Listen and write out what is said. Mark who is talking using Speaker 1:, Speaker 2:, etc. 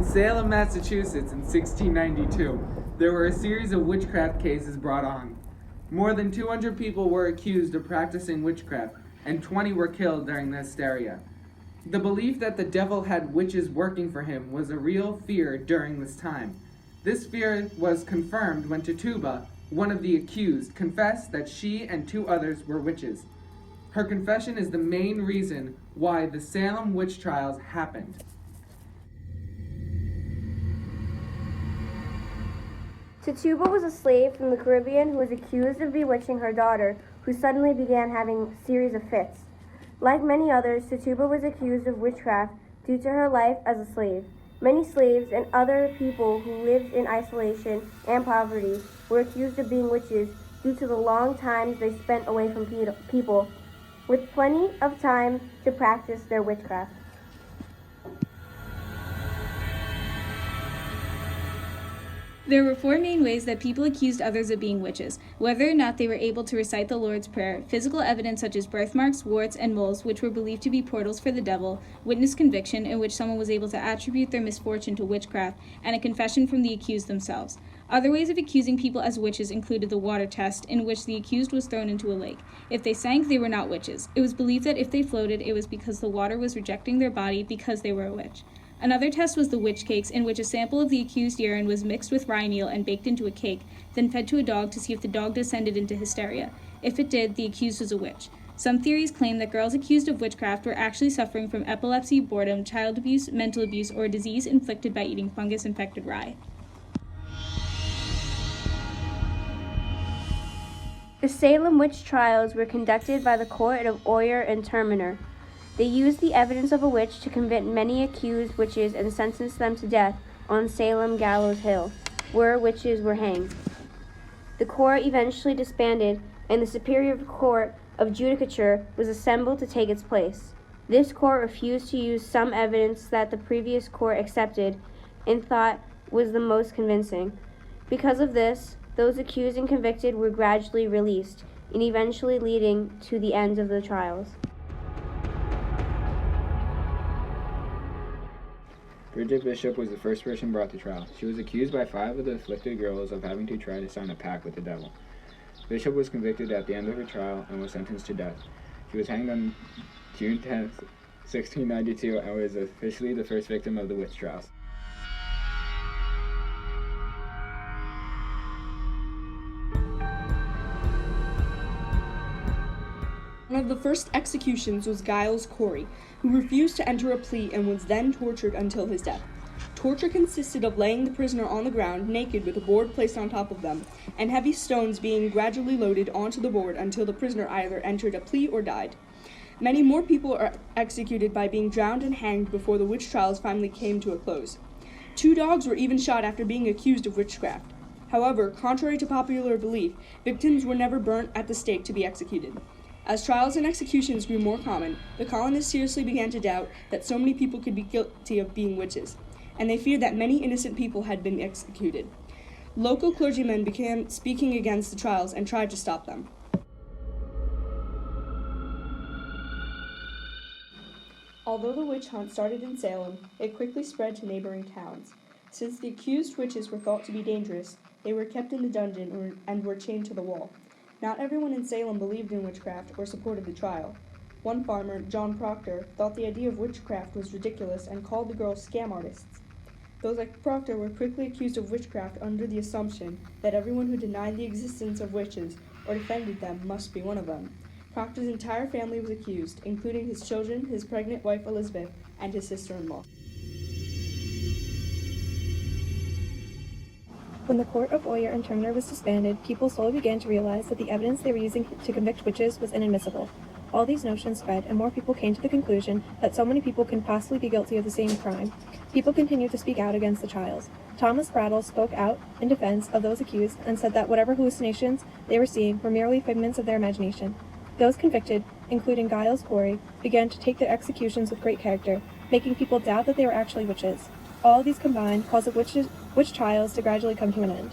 Speaker 1: Salem, Massachusetts in 1692, there were a series of witchcraft cases brought on. More than 200 people were accused of practicing witchcraft, and 20 were killed during the hysteria. The belief that the devil had witches working for him was a real fear during this time. This fear was confirmed when Tituba, one of the accused, confessed that she and 2 others were witches. Her confession is the main reason why the Salem witch trials happened.
Speaker 2: Tituba was a slave from the Caribbean who was accused of bewitching her daughter, who suddenly began having a series of fits. Like many others, Tituba was accused of witchcraft due to her life as a slave. Many slaves and other people who lived in isolation and poverty were accused of being witches due to the long times they spent away from people, with plenty of time to practice their witchcraft.
Speaker 3: There were 4 main ways that people accused others of being witches: whether or not they were able to recite the Lord's Prayer, physical evidence such as birthmarks, warts, and moles, which were believed to be portals for the devil, witness conviction, in which someone was able to attribute their misfortune to witchcraft, and a confession from the accused themselves. Other ways of accusing people as witches included the water test, in which the accused was thrown into a lake. If they sank, they were not witches. It was believed that if they floated, it was because the water was rejecting their body because they were a witch. Another test was the witch cakes, in which a sample of the accused urine was mixed with rye meal and baked into a cake, then fed to a dog to see if the dog descended into hysteria. If it did, the accused was a witch. Some theories claim that girls accused of witchcraft were actually suffering from epilepsy, boredom, child abuse, mental abuse, or a disease inflicted by eating fungus-infected rye.
Speaker 2: The Salem witch trials were conducted by the court of Oyer and Terminer. They used the evidence of a witch to convict many accused witches and sentence them to death on Salem Gallows Hill, where witches were hanged. The court eventually disbanded, and the Superior Court of Judicature was assembled to take its place. This court refused to use some evidence that the previous court accepted and thought was the most convincing. Because of this, those accused and convicted were gradually released, and eventually leading to the end of the trials.
Speaker 4: Bridget Bishop was the first person brought to trial. She was accused by 5 of the afflicted girls of having to try to sign a pact with the devil. Bishop was convicted at the end of her trial and was sentenced to death. She was hanged on June 10, 1692, and was officially the first victim of the witch trials.
Speaker 5: One of the first executions was Giles Corey, who refused to enter a plea and was then tortured until his death. Torture consisted of laying the prisoner on the ground naked with a board placed on top of them, and heavy stones being gradually loaded onto the board until the prisoner either entered a plea or died. Many more people are executed by being drowned and hanged before the witch trials finally came to a close. 2 dogs were even shot after being accused of witchcraft. However, contrary to popular belief, victims were never burnt at the stake to be executed. As trials and executions grew more common, the colonists seriously began to doubt that so many people could be guilty of being witches, and they feared that many innocent people had been executed. Local clergymen began speaking against the trials and tried to stop them. Although the witch hunt started in Salem, it quickly spread to neighboring towns. Since the accused witches were thought to be dangerous, they were kept in the dungeon and were chained to the wall. Not everyone in Salem believed in witchcraft or supported the trial. One farmer, John Proctor, thought the idea of witchcraft was ridiculous and called the girls scam artists. Those like Proctor were quickly accused of witchcraft under the assumption that everyone who denied the existence of witches or defended them must be one of them. Proctor's entire family was accused, including his children, his pregnant wife Elizabeth, and his sister-in-law.
Speaker 6: When the court of Oyer and Terminer was disbanded, people slowly began to realize that the evidence they were using to convict witches was inadmissible. All these notions spread, and more people came to the conclusion that so many people can possibly be guilty of the same crime. People continued to speak out against the trials. Thomas Brattle spoke out in defense of those accused and said that whatever hallucinations they were seeing were merely figments of their imagination. Those convicted, including Giles Corey, began to take their executions with great character, making people doubt that they were actually witches. All of these combined caused the witch trials to gradually come to an end.